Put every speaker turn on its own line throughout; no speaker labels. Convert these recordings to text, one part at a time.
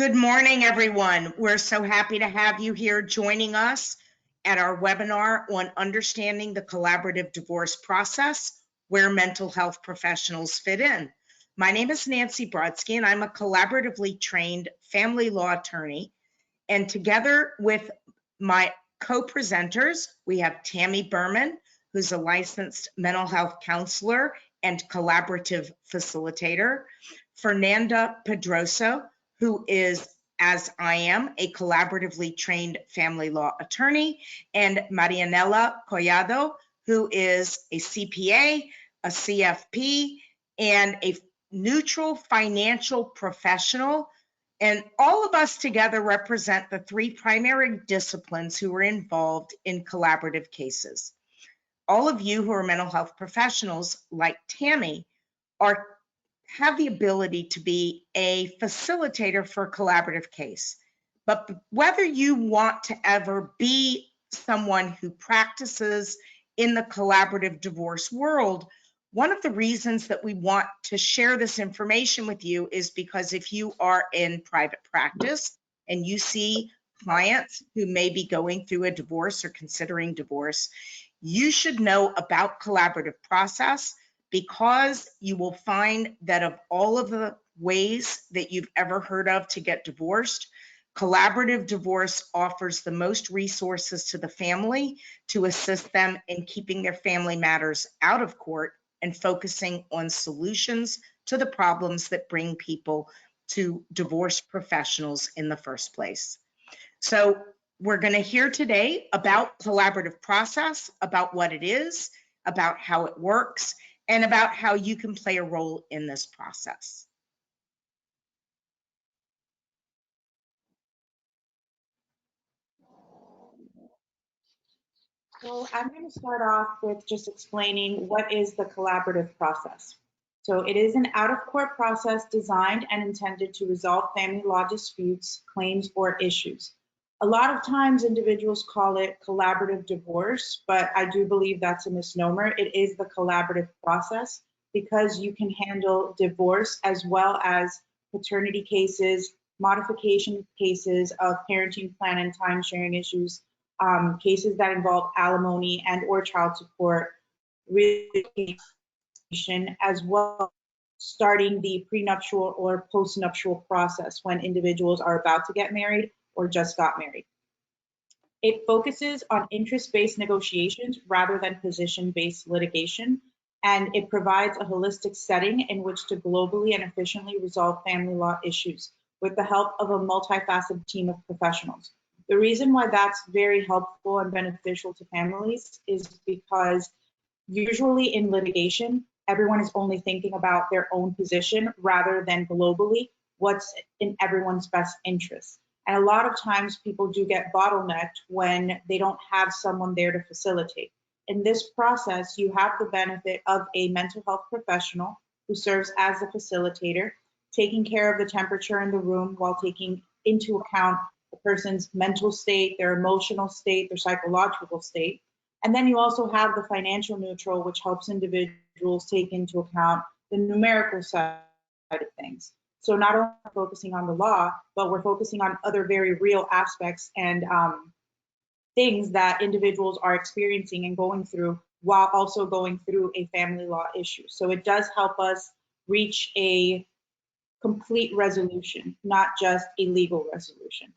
Good morning, everyone. We're so happy to have you here joining us at our webinar on understanding the collaborative divorce process, where mental health professionals fit in. My name is Nancy Brodsky, and I'm a collaboratively trained family law attorney. And together with my co-presenters, we have Tammy Berman, who's a licensed mental health counselor and collaborative facilitator, Fernanda Pedroso, who is, as I am, a collaboratively trained family law attorney, and Marianela Collado, who is a CPA, a CFP, and a neutral financial professional. And all of us together represent the three primary disciplines who are involved in collaborative cases. All of you who are mental health professionals, like Tammy, have the ability to be a facilitator for a collaborative case. But whether you want to ever be someone who practices in the collaborative divorce world, one of the reasons that we want to share this information with you is because if you are in private practice and you see clients who may be going through a divorce or considering divorce, you should know about collaborative process, because you will find that of all of the ways that you've ever heard of to get divorced, collaborative divorce offers the most resources to the family to assist them in keeping their family matters out of court and focusing on solutions to the problems that bring people to divorce professionals in the first place. So we're going to hear today about collaborative process, about what it is, about how it works, and about how you can play a role in this process.
So I'm going to start off with just explaining what is the collaborative process. So it is an out-of-court process designed and intended to resolve family law disputes, claims, or issues. A lot of times individuals call it collaborative divorce, but I do believe that's a misnomer. It is the collaborative process because you can handle divorce as well as paternity cases, modification cases of parenting plan and time sharing issues, cases that involve alimony and or child support, relocation, as well as starting the prenuptial or postnuptial process when individuals are about to get married or just got married. It focuses on interest-based negotiations rather than position-based litigation, and it provides a holistic setting in which to globally and efficiently resolve family law issues with the help of a multifaceted team of professionals. The reason why that's very helpful and beneficial to families is because usually in litigation, everyone is only thinking about their own position rather than globally what's in everyone's best interest. And a lot of times people do get bottlenecked when they don't have someone there to facilitate. In this process, you have the benefit of a mental health professional who serves as the facilitator, taking care of the temperature in the room while taking into account the person's mental state, their emotional state, their psychological state. And then you also have the financial neutral, which helps individuals take into account the numerical side of things. So not only focusing on the law, but we're focusing on other very real aspects and things that individuals are experiencing and going through while also going through a family law issue. So it does help us reach a complete resolution, not just a legal resolution.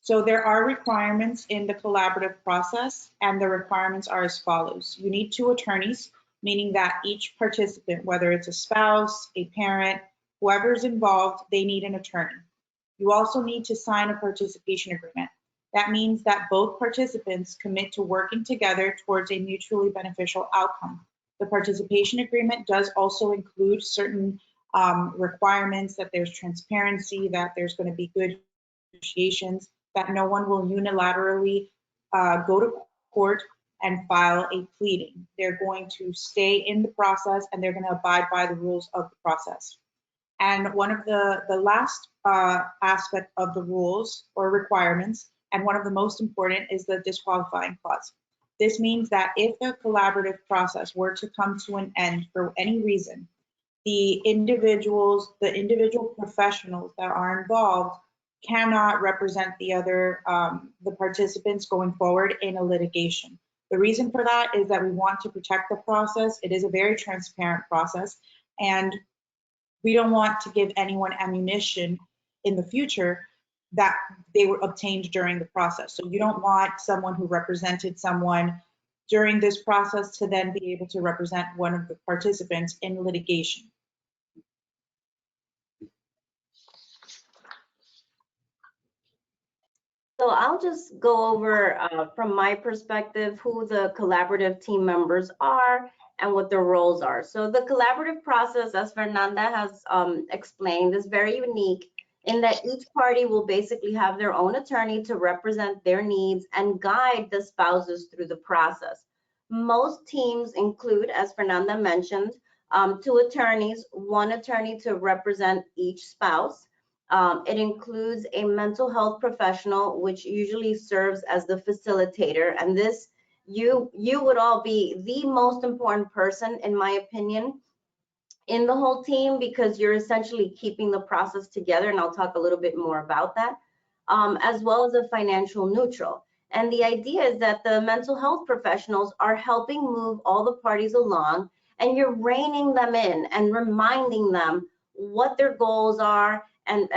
So there are requirements in the collaborative process, and the requirements are as follows. You need 2 attorneys, meaning that each participant, whether it's a spouse, a parent, whoever's involved, they need an attorney. You also need to sign a participation agreement. That means that both participants commit to working together towards a mutually beneficial outcome. The participation agreement does also include certain requirements, that there's transparency, that there's going to be good negotiations, that no one will unilaterally go to court and file a pleading. They're going to stay in the process and they're going to abide by the rules of the process. And one of the last aspect of the rules or requirements, and one of the most important, is the disqualifying clause. This means that if the collaborative process were to come to an end for any reason, the individual professionals that are involved cannot represent the participants going forward in a litigation. The reason for that is that we want to protect the process. It is a very transparent process, and we don't want to give anyone ammunition in the future that they were obtained during the process. So you don't want someone who represented someone during this process to then be able to represent one of the participants in litigation.
So I'll just go over from my perspective who the collaborative team members are and what their roles are. So the collaborative process, as Fernanda has explained, is very unique in that each party will basically have their own attorney to represent their needs and guide the spouses through the process. Most teams include, as Fernanda mentioned, 2 attorneys, 1 attorney to represent each spouse. It includes a mental health professional, which usually serves as the facilitator. And this, you would all be the most important person, in my opinion, in the whole team, because you're essentially keeping the process together. And I'll talk a little bit more about that, as well as a financial neutral. And the idea is that the mental health professionals are helping move all the parties along, and you're reining them in and reminding them what their goals are, and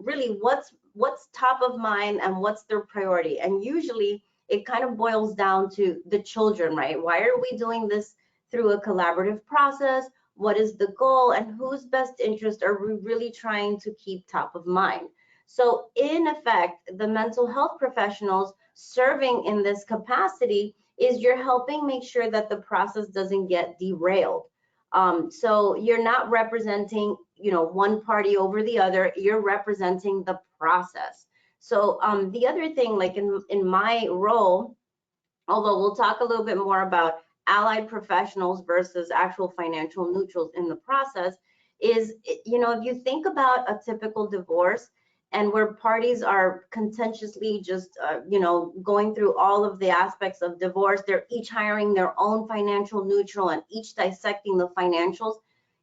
really what's top of mind and what's their priority. And usually it kind of boils down to the children, right? Why are we doing this through a collaborative process? What is the goal, and whose best interest are we really trying to keep top of mind? So in effect, the mental health professionals serving in this capacity is you're helping make sure that the process doesn't get derailed. So you're not representing, one party over the other, you're representing the process. So the other thing, like in my role, although we'll talk a little bit more about allied professionals versus actual financial neutrals in the process, is, if you think about a typical divorce and where parties are contentiously just, going through all of the aspects of divorce, they're each hiring their own financial neutral and each dissecting the financials.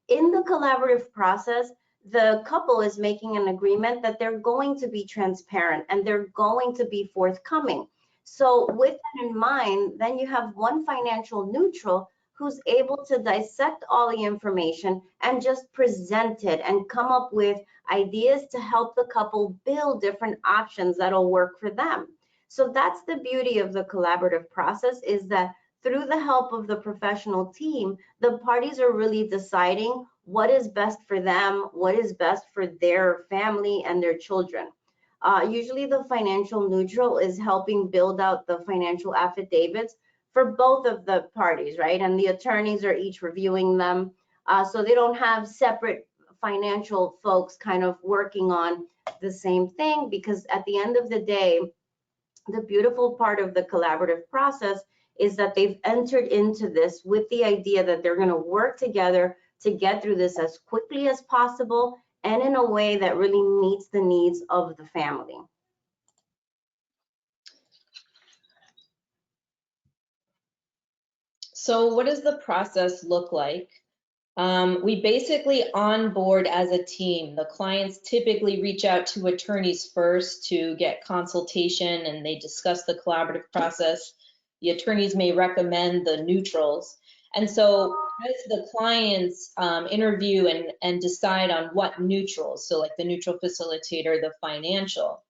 In the collaborative process, the couple is making an agreement that they're going to be transparent and they're going to be forthcoming. So with that in mind, then you have one financial neutral who's able to dissect all the information and just present it and come up with ideas to help the couple build different options that'll work for them. So that's the beauty of the collaborative process, is that through the help of the professional team, the parties are really deciding what is best for them, what is best for their family and their children. Usually the financial neutral is helping build out the financial affidavits for both of the parties, right? And the attorneys are each reviewing them. So they don't have separate financial folks kind of working on the same thing, because at the end of the day, the beautiful part of the collaborative process is that they've entered into this with the idea that they're going to work together to get through this as quickly as possible and in a way that really meets the needs of the family.
So what does the process look like? We basically onboard as a team. The clients typically reach out to attorneys first to get consultation, and they discuss the collaborative process. The attorneys may recommend the neutrals. And so as the clients interview and decide on what neutrals, so like the neutral facilitator, the financial,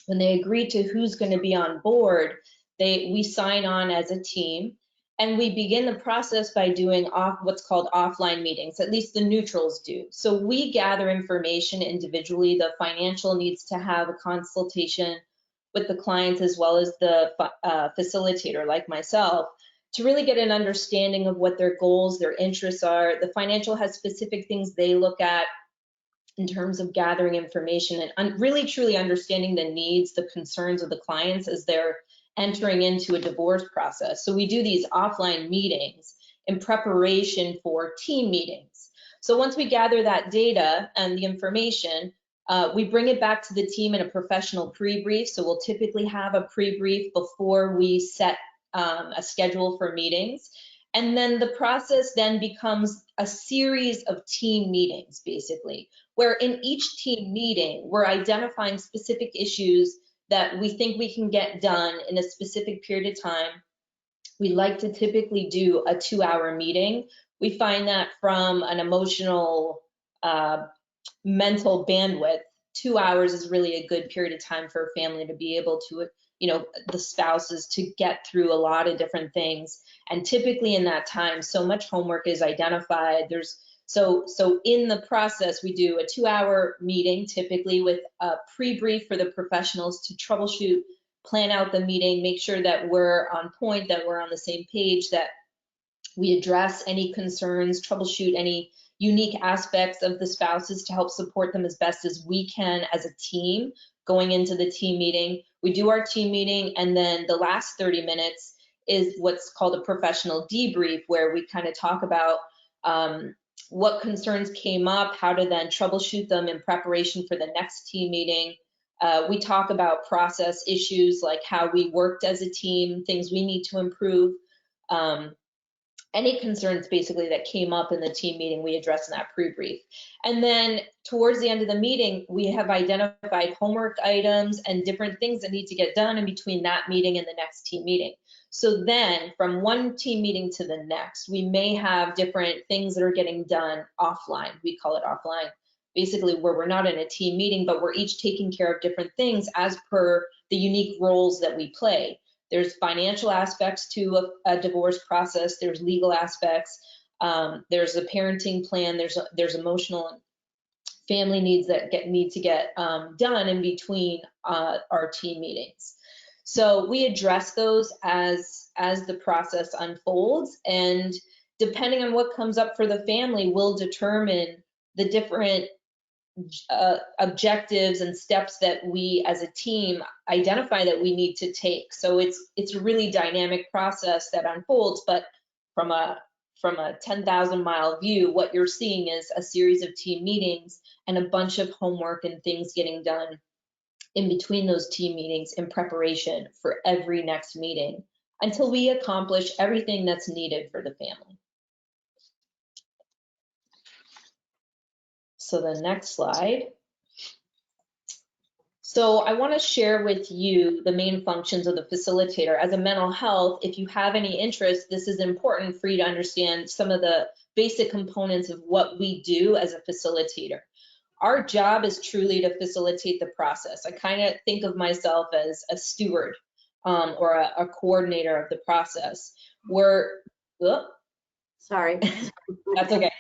when they agree to who's going to be on board, we sign on as a team. And we begin the process by doing what's called offline meetings, at least the neutrals do. So we gather information individually. The financial needs to have a consultation with the clients as well as the facilitator like myself to really get an understanding of what their goals, their interests are. The financial has specific things they look at in terms of gathering information and really truly understanding the needs, the concerns of the clients as they're entering into a divorce process. So we do these offline meetings in preparation for team meetings. So once we gather that data and the information, we bring it back to the team in a professional pre-brief. So we'll typically have a pre-brief before we set a schedule for meetings. And then the process then becomes a series of team meetings, basically, where in each team meeting, we're identifying specific issues that we think we can get done in a specific period of time. We like to typically do a 2-hour meeting. We find that from an emotional, mental bandwidth, 2 hours is really a good period of time for a family to be able to, the spouses to get through a lot of different things. And typically in that time, so much homework is identified. So in the process, we do a 2-hour meeting, typically with a pre-brief for the professionals to troubleshoot, plan out the meeting, make sure that we're on point, that we're on the same page, that we address any concerns, troubleshoot any unique aspects of the spouses to help support them as best as we can as a team going into the team meeting. We do our team meeting, and then the last 30 minutes is what's called a professional debrief, where we kind of talk about what concerns came up, how to then troubleshoot them in preparation for the next team meeting. We talk about process issues like how we worked as a team, things we need to improve. Any concerns basically that came up in the team meeting, we address in that pre-brief. And then towards the end of the meeting, we have identified homework items and different things that need to get done in between that meeting and the next team meeting. So then from one team meeting to the next, we may have different things that are getting done offline. We call it offline, basically where we're not in a team meeting, but we're each taking care of different things as per the unique roles that we play. There's financial aspects to a divorce process. There's legal aspects. There's a parenting plan. There's emotional and family needs that need to get done in between our team meetings. So we address those as the process unfolds, and depending on what comes up for the family, we'll determine the different objectives and steps that we as a team identify that we need to take. So it's a really dynamic process that unfolds, but from a 10,000 mile view, what you're seeing is a series of team meetings and a bunch of homework and things getting done in between those team meetings in preparation for every next meeting until we accomplish everything that's needed for the family. So the next slide. So I want to share with you the main functions of the facilitator. As a mental health, if you have any interest, this is important for you to understand some of the basic components of what we do as a facilitator. Our job is truly to facilitate the process. I kind of think of myself as a steward or a coordinator of the process.
Sorry.
That's okay.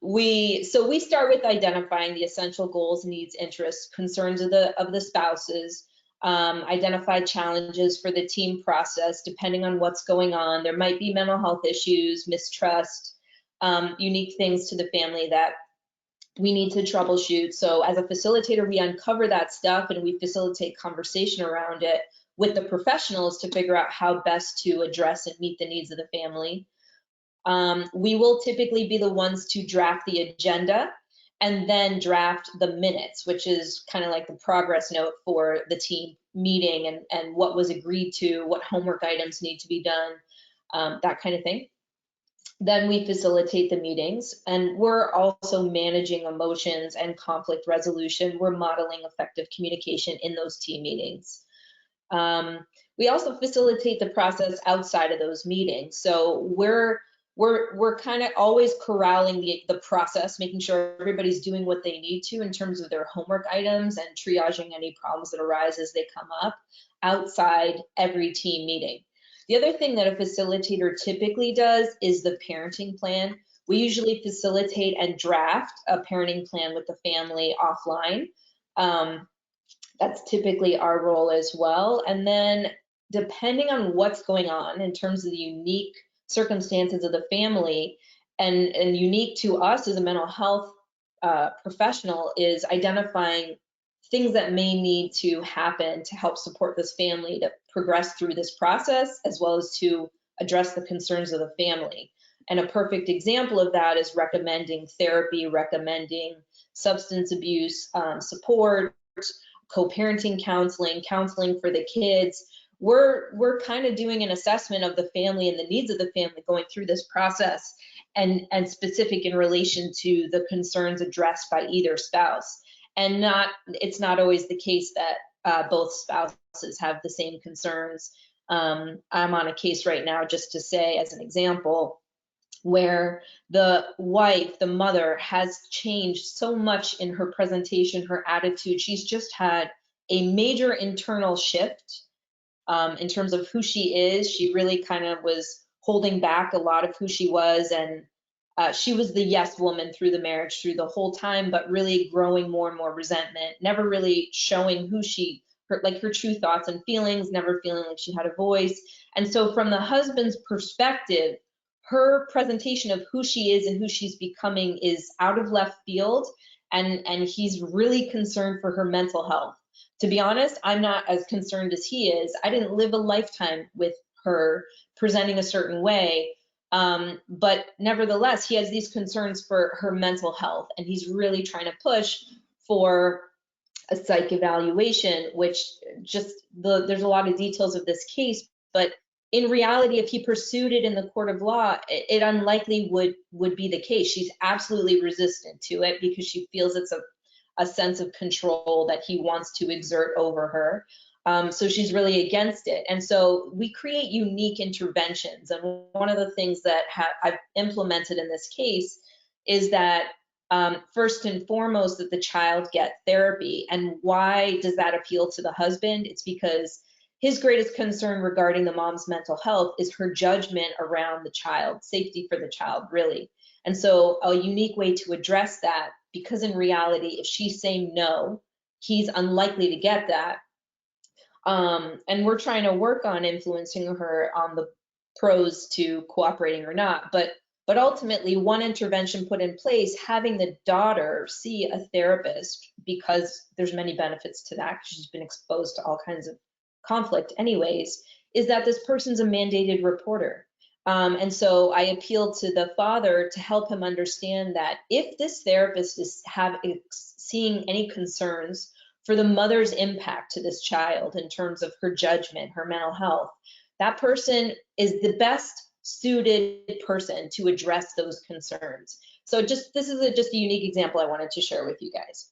We start with identifying the essential goals, needs, interests, concerns of the spouses, identify challenges for the team process, depending on what's going on. There might be mental health issues, mistrust, unique things to the family that we need to troubleshoot. So as a facilitator, we uncover that stuff and we facilitate conversation around it with the professionals to figure out how best to address and meet the needs of the family. We will typically be the ones to draft the agenda and then draft the minutes, which is kind of like the progress note for the team meeting and what was agreed to, what homework items need to be done, that kind of thing. Then we facilitate the meetings, and we're also managing emotions and conflict resolution. We're modeling effective communication in those team meetings. We also facilitate the process outside of those meetings. So we're kind of always corralling the process, making sure everybody's doing what they need to in terms of their homework items and triaging any problems that arise as they come up outside every team meeting. The other thing that a facilitator typically does is the parenting plan. We usually facilitate and draft a parenting plan with the family offline. That's typically our role as well. And then depending on what's going on in terms of the unique circumstances of the family and unique to us as a mental health professional is identifying things that may need to happen to help support this family to progress through this process, as well as to address the concerns of the family. And a perfect example of that is recommending therapy, recommending substance abuse support, co-parenting counseling, counseling for the kids, we're kind of doing an assessment of the family and the needs of the family going through this process, and specific in relation to the concerns addressed by either spouse. And it's not always the case that both spouses have the same concerns. I'm on a case right now, just to say as an example, where the wife, the mother, has changed so much in her presentation, her attitude. She's just had a major internal shift in terms of who she is. She really kind of was holding back a lot of who she was, and she was the yes woman through the marriage, through the whole time, but really growing more and more resentment, never really showing who her true thoughts and feelings, never feeling like she had a voice. And so from the husband's perspective, her presentation of who she is and who she's becoming is out of left field, and he's really concerned for her mental health. To be honest, I'm not as concerned as he is. I didn't live a lifetime with her presenting a certain way, but nevertheless, he has these concerns for her mental health, and he's really trying to push for a psych evaluation, which there's a lot of details of this case, but in reality, if he pursued it in the court of law, it unlikely would be the case. She's absolutely resistant to it because she feels it's a sense of control that he wants to exert over her. So she's really against it. And so we create unique interventions. And one of the things that I've implemented in this case is that first and foremost, that the child get therapy. And why does that appeal to the husband? It's because his greatest concern regarding the mom's mental health is her judgment around the child, safety for the child, really. And so a unique way to address that, because in reality, if she's saying no, he's unlikely to get that. And we're trying to work on influencing her on the pros to cooperating or not. But ultimately, one intervention put in place, having the daughter see a therapist, because there's many benefits to that, because she's been exposed to all kinds of conflict anyways, is that this person's a mandated reporter. And so I appealed to the father to help him understand that if this therapist is seeing any concerns for the mother's impact to this child in terms of her judgment, her mental health, that person is the best suited person to address those concerns. So this is just a unique example I wanted to share with you guys.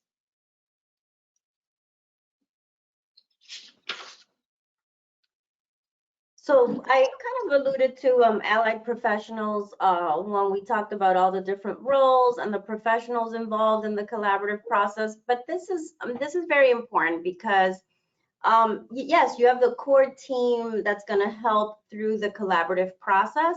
So I kind of alluded to allied professionals when we talked about all the different roles and the professionals involved in the collaborative process. But this is very important because yes, you have the core team that's going to help through the collaborative process.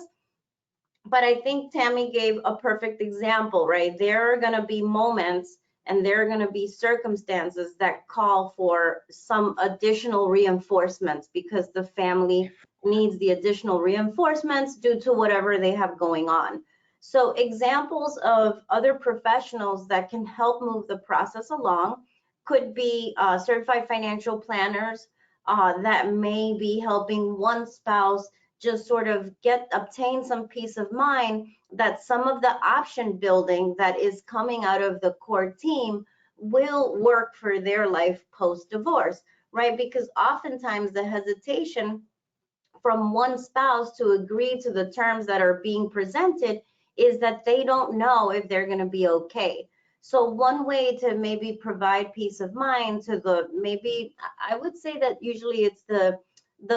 But I think Tammy gave a perfect example, right? There are going to be moments and there are going to be circumstances that call for some additional reinforcements because the family needs the additional reinforcements due to whatever they have going on. So examples of other professionals that can help move the process along could be certified financial planners that may be helping one spouse just sort of obtain some peace of mind that some of the option building that is coming out of the core team will work for their life post-divorce, right? Because oftentimes the hesitation from one spouse to agree to the terms that are being presented is that they don't know if they're going to be okay. So one way to maybe provide peace of mind to maybe I would say that usually it's the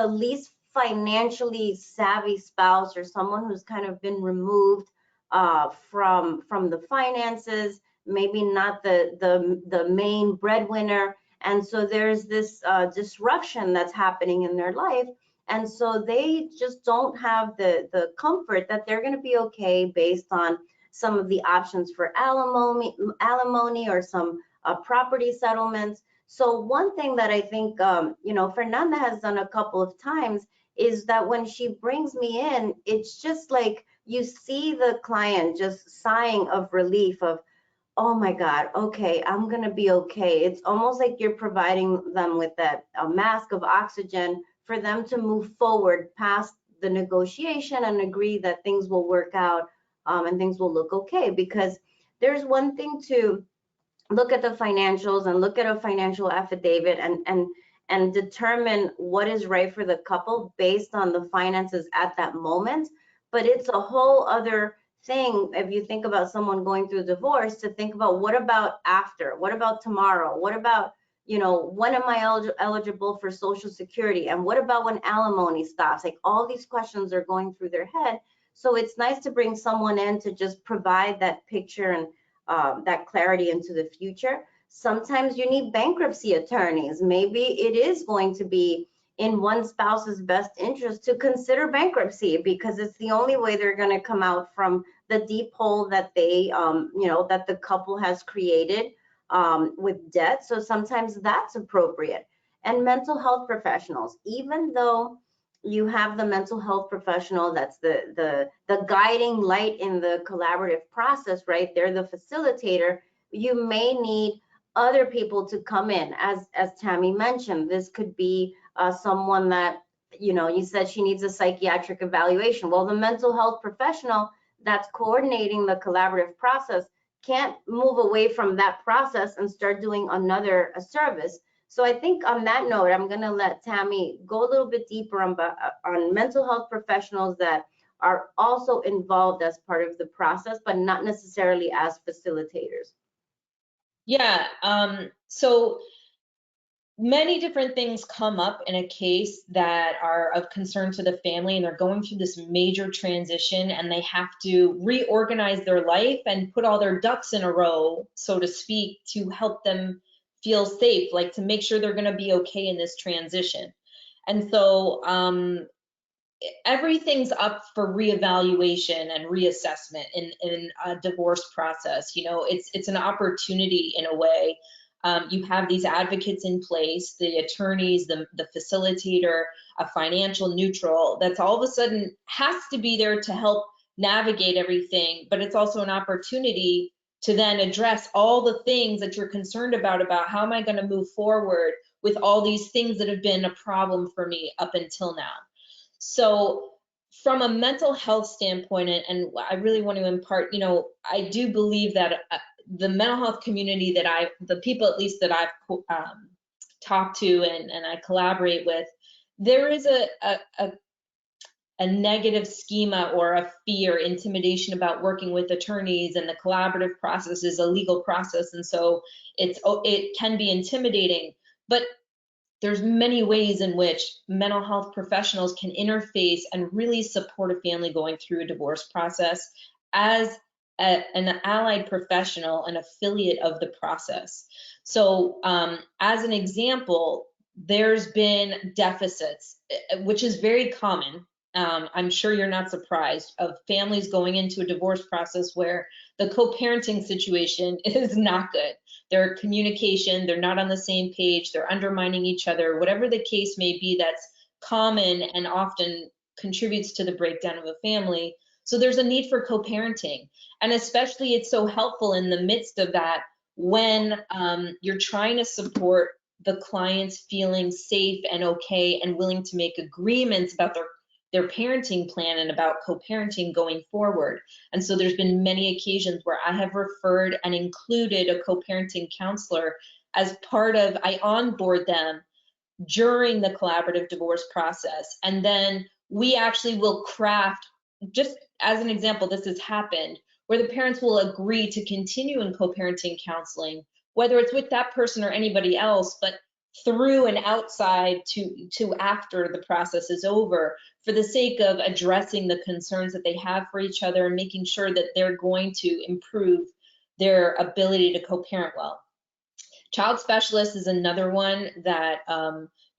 least financially savvy spouse, or someone who's kind of been removed from the finances, maybe not the main breadwinner, and so there's this disruption that's happening in their life, and so they just don't have the comfort that they're going to be okay based on some of the options for alimony or some property settlements. So one thing that I think Fernanda has done a couple of times is that when she brings me in, it's just like you see the client just sighing of relief of, oh my God, okay, I'm gonna be okay. It's almost like you're providing them with a mask of oxygen for them to move forward past the negotiation and agree that things will work out and things will look okay. Because there's one thing to look at the financials and look at a financial affidavit and determine what is right for the couple based on the finances at that moment. But it's a whole other thing if you think about someone going through divorce, to think about what about after, what about tomorrow, what about, you know, when am I eligible for Social Security, and what about when alimony stops? Like, all these questions are going through their head. So it's nice to bring someone in to just provide that picture and that clarity into the future. Sometimes you need bankruptcy attorneys. Maybe it is going to be in one spouse's best interest to consider bankruptcy, because it's the only way they're going to come out from the deep hole that they, you know, that the couple has created with debt. So sometimes that's appropriate. And mental health professionals, even though you have the mental health professional that's the guiding light in the collaborative process, right? They're the facilitator. You may need other people to come in, as Tammy mentioned. This could be someone that, you know, you said she needs a psychiatric evaluation. Well, the mental health professional that's coordinating the collaborative process can't move away from that process and start doing another service. So I think on that note, I'm going to let Tammy go a little bit deeper on mental health professionals that are also involved as part of the process, but not necessarily as facilitators.
Yeah, so many different things come up in a case that are of concern to the family, and they're going through this major transition, and they have to reorganize their life and put all their ducks in a row, so to speak, to help them feel safe, like to make sure they're going to be okay in this transition. And so everything's up for reevaluation and reassessment in a divorce process. You know, it's an opportunity in a way. You have these advocates in place, the attorneys, the facilitator, a financial neutral that's all of a sudden has to be there to help navigate everything, but it's also an opportunity to then address all the things that you're concerned about how am I going to move forward with all these things that have been a problem for me up until now. So from a mental health standpoint, and I really want to impart, you know, I do believe that the mental health community that the people at least that I've talked to and I collaborate with, there is a negative schema or a fear, intimidation about working with attorneys, and the collaborative process is a legal process. And so it can be intimidating, but there's many ways in which mental health professionals can interface and really support a family going through a divorce process as an allied professional, an affiliate of the process. So as an example, there's been deficits, which is very common. I'm sure you're not surprised, of families going into a divorce process where the co-parenting situation is not good. Their communication, they're not on the same page, they're undermining each other, whatever the case may be, that's common and often contributes to the breakdown of a family. So there's a need for co-parenting. And especially it's so helpful in the midst of that when you're trying to support the clients feeling safe and okay and willing to make agreements about their parenting plan and about co-parenting going forward. And so there's been many occasions where I have referred and included a co-parenting counselor as part of, I onboard them during the collaborative divorce process. And then we actually will craft, just as an example, this has happened, where the parents will agree to continue in co-parenting counseling, whether it's with that person or anybody else, but through and outside to after the process is over, for the sake of addressing the concerns that they have for each other and making sure that they're going to improve their ability to co-parent well. Child specialist is another one that,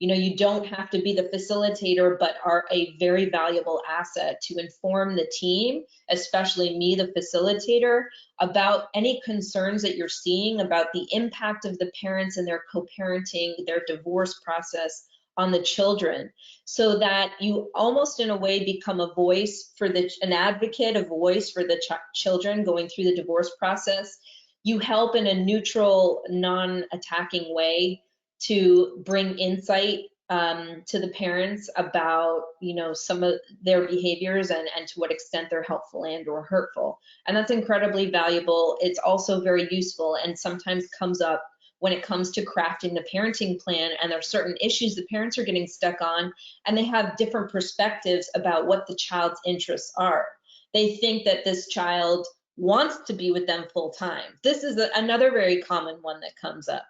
you know, you don't have to be the facilitator, but are a very valuable asset to inform the team, especially me, the facilitator, about any concerns that you're seeing about the impact of the parents and their co-parenting, their divorce process on the children, so that you almost in a way become a voice for an advocate, a voice for the children going through the divorce process. You help in a neutral, non-attacking way to bring insight to the parents about, you know, some of their behaviors and to what extent they're helpful and or hurtful. And that's incredibly valuable. It's also very useful and sometimes comes up when it comes to crafting the parenting plan, and there are certain issues the parents are getting stuck on, and they have different perspectives about what the child's interests are. They think that this child wants to be with them full time. This is another very common one that comes up.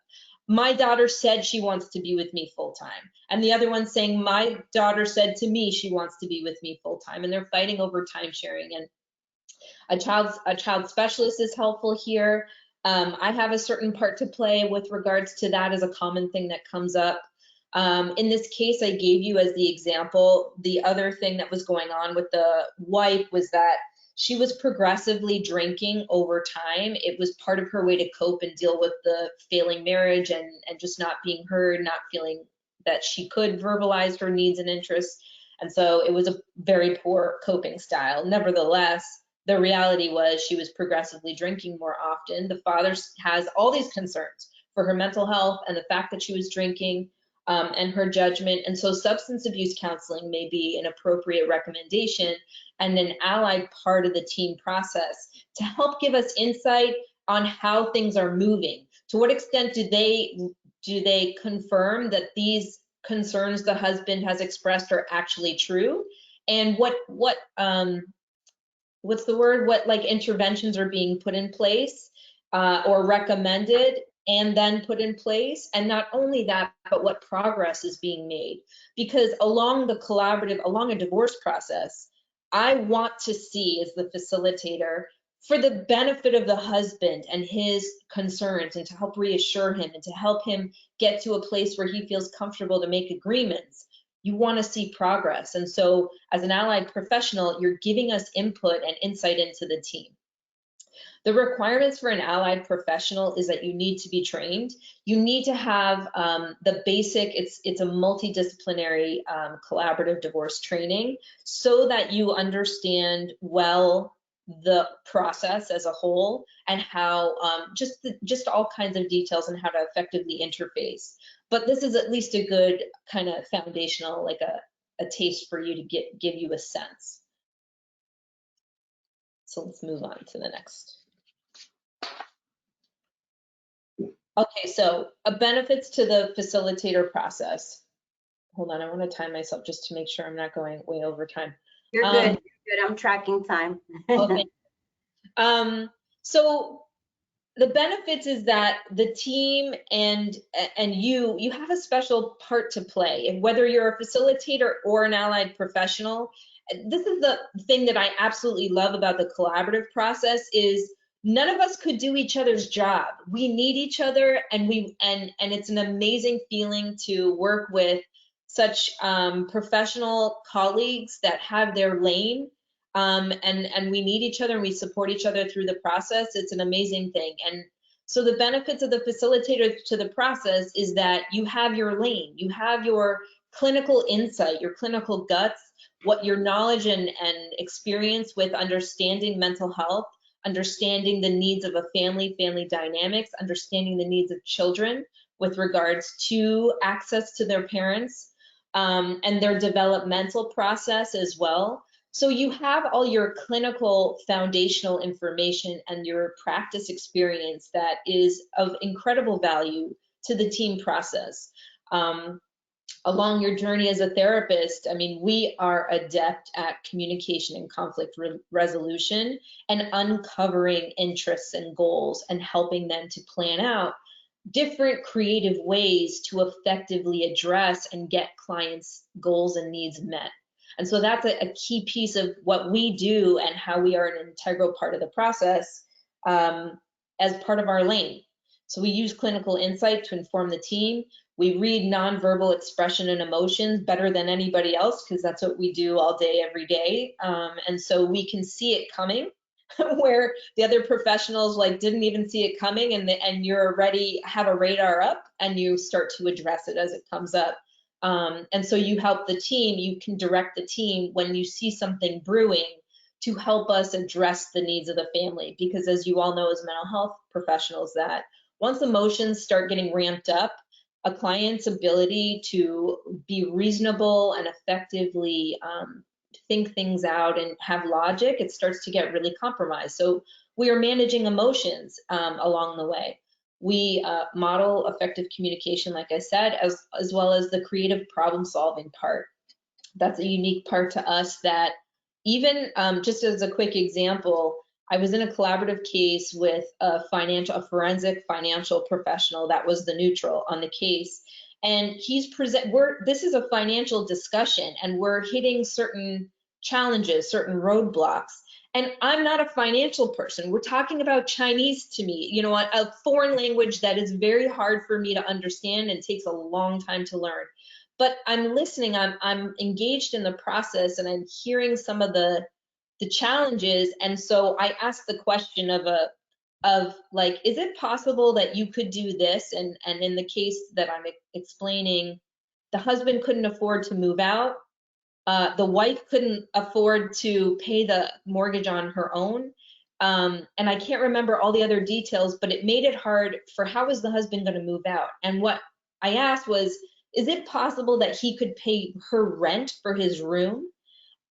My daughter said she wants to be with me full time. And the other one saying, my daughter said to me she wants to be with me full time. And they're fighting over time sharing. And a child specialist is helpful here. I have a certain part to play with regards to that as a common thing that comes up. In this case, I gave you as the example, the other thing that was going on with the wife was that she was progressively drinking over time. It was part of her way to cope and deal with the failing marriage and just not being heard, not feeling that she could verbalize her needs and interests. And so it was a very poor coping style. Nevertheless, the reality was she was progressively drinking more often. The father has all these concerns for her mental health and the fact that she was drinking and her judgment. And so substance abuse counseling may be an appropriate recommendation and an allied part of the team process to help give us insight on how things are moving. To what extent do they confirm that these concerns the husband has expressed are actually true? And what like interventions are being put in place or recommended and then put in place? And not only that, but what progress is being made? Because along a divorce process, I want to see as the facilitator, for the benefit of the husband and his concerns, and to help reassure him and to help him get to a place where he feels comfortable to make agreements, you want to see progress. And so as an allied professional, you're giving us input and insight into the team. The requirements for an allied professional is that you need to be trained. You need to have the basic, it's a multidisciplinary collaborative divorce training so that you understand well the process as a whole and how just all kinds of details on how to effectively interface. But this is at least a good kind of foundational, like a taste for you to give you a sense. So let's move on to the next. Okay, so benefits to the facilitator process. Hold on, I want to time myself just to make sure I'm not going way over time.
You're good. You're good. I'm tracking time.
Okay. So the benefits is that the team and you have a special part to play. And whether you're a facilitator or an allied professional, this is the thing that I absolutely love about the collaborative process is none of us could do each other's job. We need each other, and it's an amazing feeling to work with such professional colleagues that have their lane. And we need each other and we support each other through the process. It's an amazing thing. And so the benefits of the facilitator to the process is that you have your lane, you have your clinical insight, your clinical guts, what your knowledge and experience with understanding mental health, understanding the needs of a family dynamics, understanding the needs of children with regards to access to their parents and their developmental process as well. So you have all your clinical foundational information and your practice experience that is of incredible value to the team process. Along your journey as a therapist, I mean, we are adept at communication and conflict resolution and uncovering interests and goals and helping them to plan out different creative ways to effectively address and get clients' goals and needs met. And so that's a key piece of what we do and how we are an integral part of the process as part of our lane. So we use clinical insight to inform the team. We read nonverbal expression and emotions better than anybody else because that's what we do all day, every day. And so we can see it coming where the other professionals like didn't even see it coming, and you're already have a radar up and you start to address it as it comes up. And so you help the team, you can direct the team when you see something brewing to help us address the needs of the family. Because as you all know as mental health professionals, that once emotions start getting ramped up, a client's ability to be reasonable and effectively think things out and have logic, it starts to get really compromised. So we are managing emotions along the way. We model effective communication, like I said, as well as the creative problem solving part. That's a unique part to us that even, just as a quick example, I was in a collaborative case with a forensic financial professional that was the neutral on the case. And this is a financial discussion and we're hitting certain challenges, certain roadblocks. And I'm not a financial person. We're talking about Chinese to me, you know, a foreign language that is very hard for me to understand and takes a long time to learn. But I'm listening, I'm engaged in the process and I'm hearing some of the challenges. And so I asked the question of like, is it possible that you could do this? And in the case that I'm explaining, the husband couldn't afford to move out. The wife couldn't afford to pay the mortgage on her own. And I can't remember all the other details, but it made it hard for how was the husband going to move out? And what I asked was, is it possible that he could pay her rent for his room?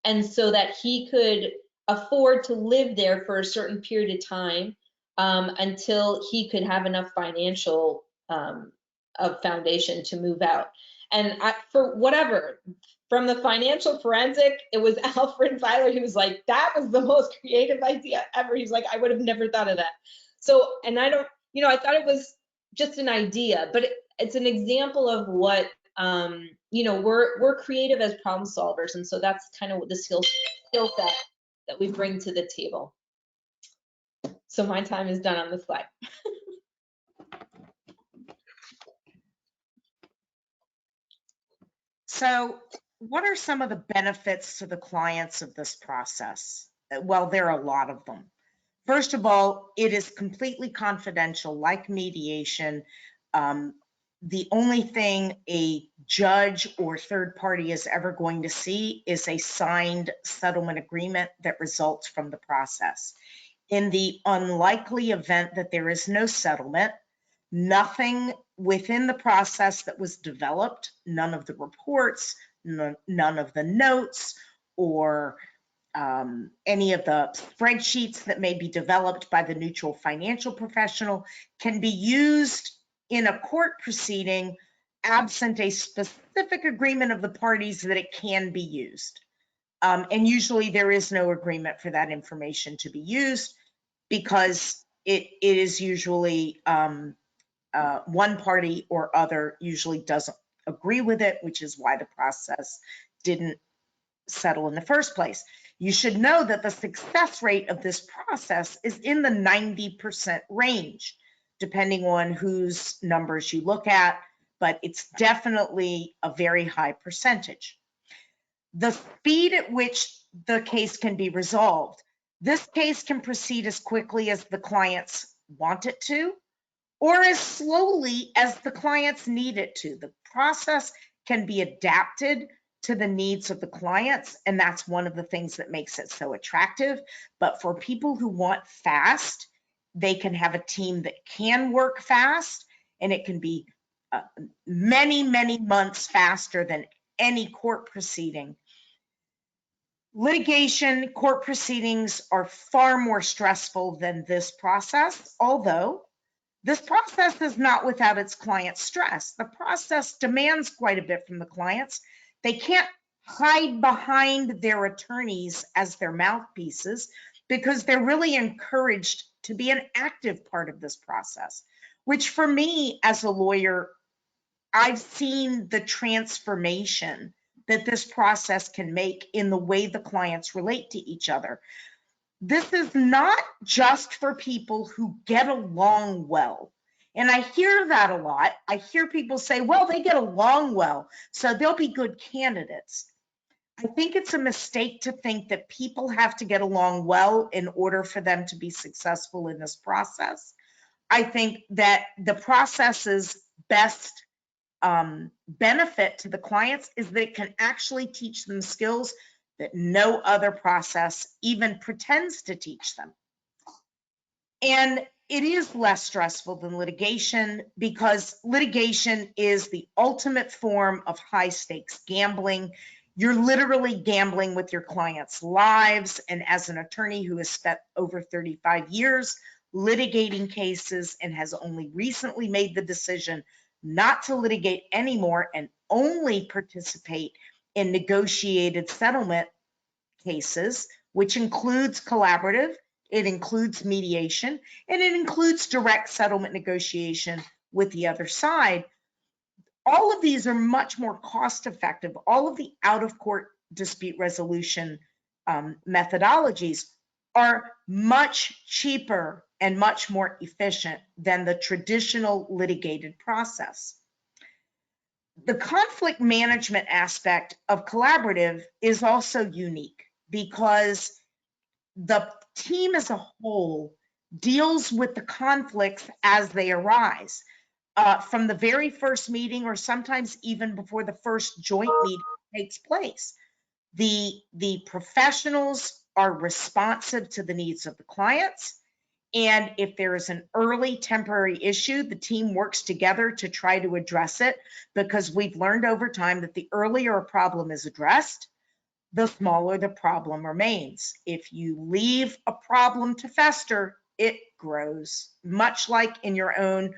And so that he could afford to live there for a certain period of time until he could have enough financial foundation to move out. And for whatever, from the financial forensic, it was Alfred Filer. He was like, that was the most creative idea ever. He's like, I would have never thought of that. So, and I don't, you know, I thought it was just an idea, but it's an example of what, you know, we're creative as problem solvers. And so that's kind of the skill set that we bring to the table. So my time is done on the slide.
So what are some of the benefits to the clients of this process? Well, there are a lot of them. First of all, it is completely confidential, like mediation. The only thing a judge or third party is ever going to see is a signed settlement agreement that results from the process. In the unlikely event that there is no settlement, nothing within the process that was developed, none of the reports, none of the notes, or any of the spreadsheets that may be developed by the neutral financial professional can be used in a court proceeding absent a specific agreement of the parties that it can be used. And usually there is no agreement for that information to be used because it is usually one party or other usually doesn't agree with it, which is why the process didn't settle in the first place. You should know that the success rate of this process is in the 90% range, depending on whose numbers you look at, but it's definitely a very high percentage. The speed at which the case can be resolved. This case can proceed as quickly as the clients want it to, or as slowly as the clients need it to. The process can be adapted to the needs of the clients, and that's one of the things that makes it so attractive. But for people who want fast, they can have a team that can work fast, and it can be many, many months faster than any court proceeding. Litigation, court proceedings are far more stressful than this process, although this process is not without its client stress. The process demands quite a bit from the clients. They can't hide behind their attorneys as their mouthpieces because they're really encouraged to be an active part of this process, which for me as a lawyer, I've seen the transformation that this process can make in the way the clients relate to each other. This is not just for people who get along well. And I hear that a lot. I hear people say, well, they get along well, so they'll be good candidates. I think it's a mistake to think that people have to get along well in order for them to be successful in this process. I think that the process's best benefit to the clients is that it can actually teach them skills that no other process even pretends to teach them. And it is less stressful than litigation because litigation is the ultimate form of high stakes gambling. You're literally gambling with your clients' lives. And as an attorney who has spent over 35 years litigating cases and has only recently made the decision not to litigate anymore and only participate in negotiated settlement cases, which includes collaborative, it includes mediation, and it includes direct settlement negotiation with the other side. All of these are much more cost effective. All of the out of court dispute resolution methodologies are much cheaper and much more efficient than the traditional litigated process. The conflict management aspect of collaborative is also unique because the team as a whole deals with the conflicts as they arise. From the very first meeting, or sometimes even before the first joint meeting takes place. The professionals are responsive to the needs of the clients. And if there is an early temporary issue, the team works together to try to address it, because we've learned over time that the earlier a problem is addressed, the smaller the problem remains. If you leave a problem to fester, it grows. Much like in your own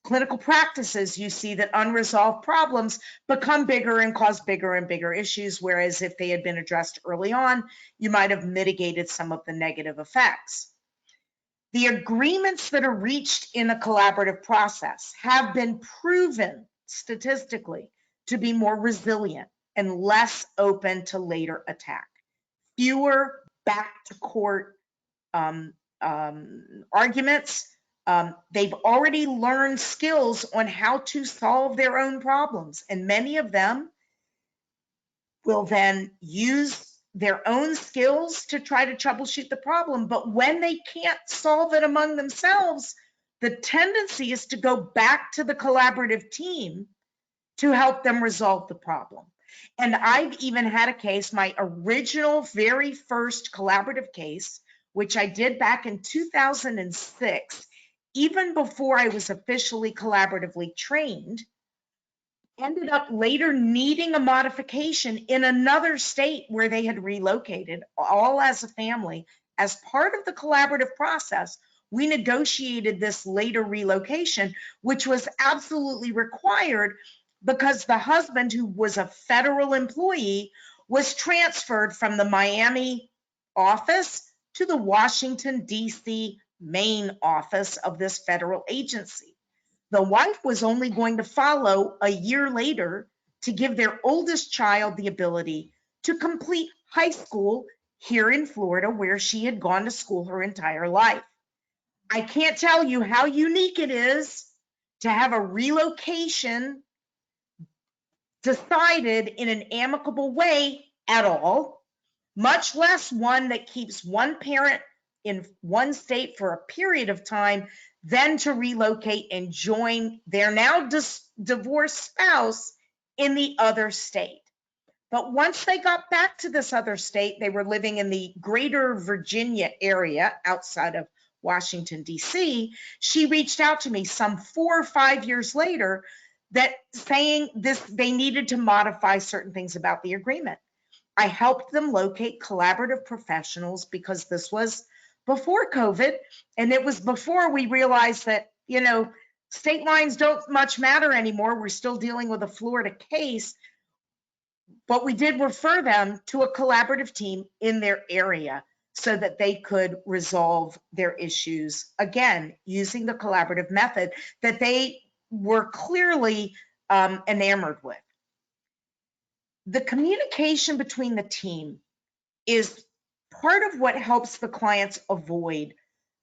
clinical practices, you see that unresolved problems become bigger and cause bigger and bigger issues, whereas if they had been addressed early on, you might have mitigated some of the negative effects. The agreements that are reached in a collaborative process have been proven statistically to be more resilient and less open to later attack. Fewer back to court arguments. They've already learned skills on how to solve their own problems, and many of them will then use their own skills to try to troubleshoot the problem. But when they can't solve it among themselves, the tendency is to go back to the collaborative team to help them resolve the problem. And I've even had a case, my original very first collaborative case, which I did back in 2006, even before I was officially collaboratively trained, ended up later needing a modification in another state where they had relocated, all as a family. As part of the collaborative process, we negotiated this later relocation, which was absolutely required because the husband, who was a federal employee, was transferred from the Miami office to the Washington, D.C. main office of this federal agency. The wife was only going to follow a year later to give their oldest child the ability to complete high school here in Florida, where she had gone to school her entire life. I can't tell you how unique it is to have a relocation decided in an amicable way at all, much less one that keeps one parent in one state for a period of time, then to relocate and join their now divorced spouse in the other state. But once they got back to this other state, they were living in the greater Virginia area outside of Washington, D.C. She reached out to me some 4 or 5 years later that saying this, they needed to modify certain things about the agreement. I helped them locate collaborative professionals because this was before COVID, and it was before we realized that, you know, state lines don't much matter anymore. We're still dealing with a Florida case, but we did refer them to a collaborative team in their area so that they could resolve their issues, again, using the collaborative method that they were clearly enamored with. The communication between the team is part of what helps the clients avoid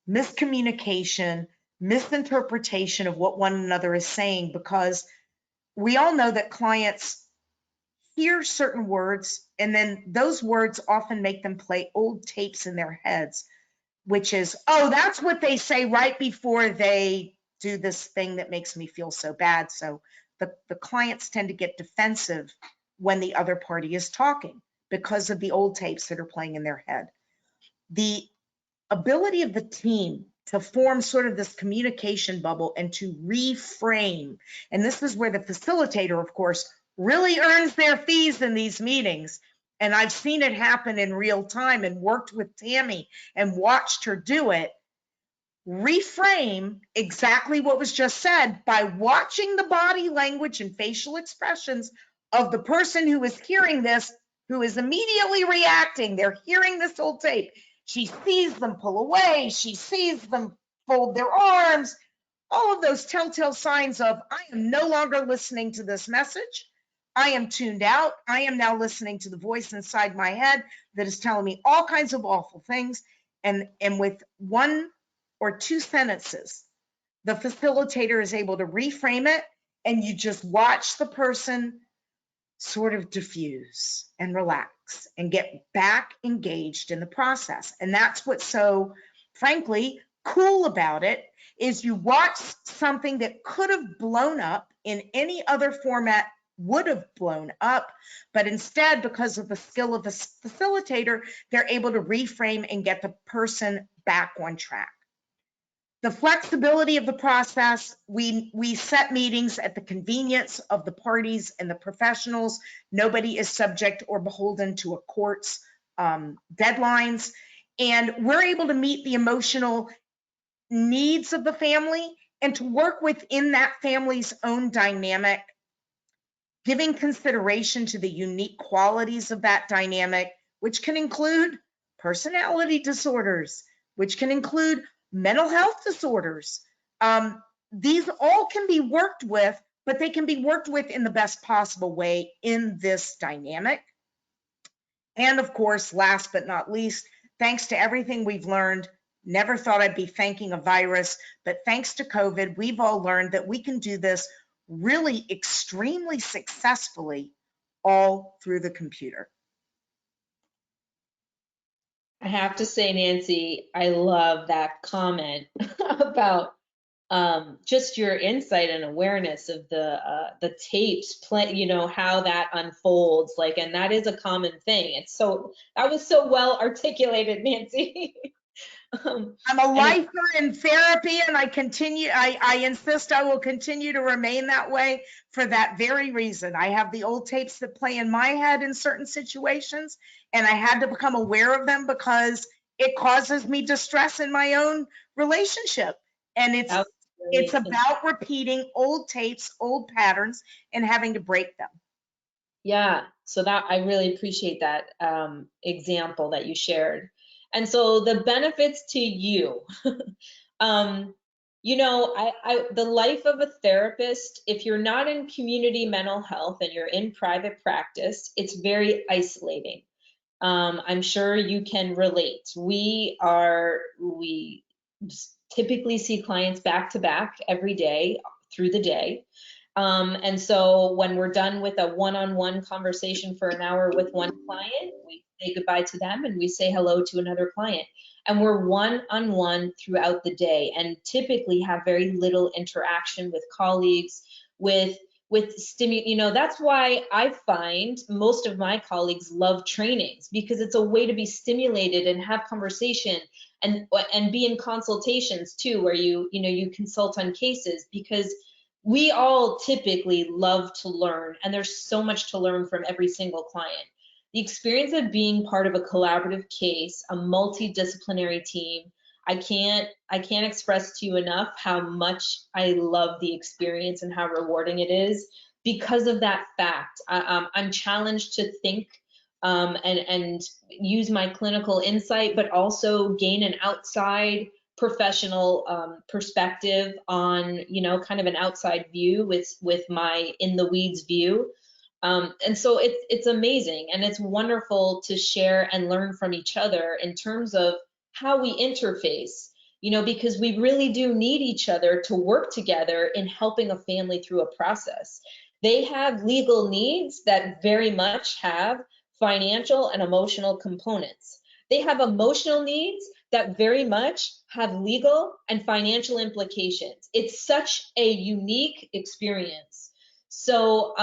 miscommunication, misinterpretation of what one another is saying, because we all know that clients hear certain words and then those words often make them play old tapes in their heads, which is, oh, that's what they say right before they do this thing that makes me feel so bad. So the clients tend to get defensive when the other party is talking because of the old tapes that are playing in their head. The ability of the team to form sort of this communication bubble and to reframe, and this is where the facilitator, of course, really earns their fees in these meetings. And I've seen it happen in real time and worked with Tammy and watched her do it. reframe exactly what was just said by watching the body language and facial expressions of the person who is hearing this, who is immediately reacting. They're hearing this old tape. She sees them pull away. She sees them fold their arms. All of those telltale signs of, I am no longer listening to this message. I am tuned out. I am now listening to the voice inside my head that is telling me all kinds of awful things. And with one or two sentences, the facilitator is able to reframe it, and you just watch the person sort of diffuse and relax and get back engaged in the process. And that's what's so, frankly, cool about it, is you watch something that could have blown up in any other format, would have blown up, but instead, because of the skill of the facilitator, they're able to reframe and get the person back on track. The flexibility of the process, we set meetings at the convenience of the parties and the professionals. Nobody is subject or beholden to a court's deadlines. And we're able to meet the emotional needs of the family and to work within that family's own dynamic, giving consideration to the unique qualities of that dynamic, which can include personality disorders, which can include mental health disorders. These all can be worked with, but they can be worked with in the best possible way in this dynamic. And of course, last but not least, thanks to everything we've learned, never thought I'd be thanking a virus, but thanks to COVID, we've all learned that we can do this really extremely successfully all through the computer.
I have to say, Nancy, I love that comment about just your insight and awareness of the tapes, you know, how that unfolds. Like, and that is a common thing. It's so, that was so well articulated, Nancy.
I'm a lifer in therapy, and I insist I will continue to remain that way for that very reason. I have the old tapes that play in my head in certain situations, and I had to become aware of them because it causes me distress in my own relationship. And it's about repeating old tapes, old patterns, and having to break them.
Yeah, so that I really appreciate that example that you shared. And so the benefits to you, you know, the life of a therapist, if you're not in community mental health and you're in private practice, it's very isolating. I'm sure you can relate. We typically see clients back to back every day through the day. And so when we're done with a one-on-one conversation for an hour with one client, we say goodbye to them and we say hello to another client. And we're one-on-one throughout the day and typically have very little interaction with colleagues, with you know, that's why I find most of my colleagues love trainings, because it's a way to be stimulated and have conversation and be in consultations too, where you consult on cases, because we all typically love to learn, and there's so much to learn from every single client. The experience of being part of a collaborative case, a multidisciplinary team, I can't express to you enough how much I love the experience and how rewarding it is because of that fact. I'm challenged to think and use my clinical insight, but also gain an outside professional perspective on, you know, kind of an outside view with my in the weeds view. And so it's amazing, and it's wonderful to share and learn from each other in terms of how we interface, you know, because we really do need each other to work together in helping a family through a process. They have legal needs that very much have financial and emotional components. They have emotional needs that very much have legal and financial implications. It's such a unique experience. So,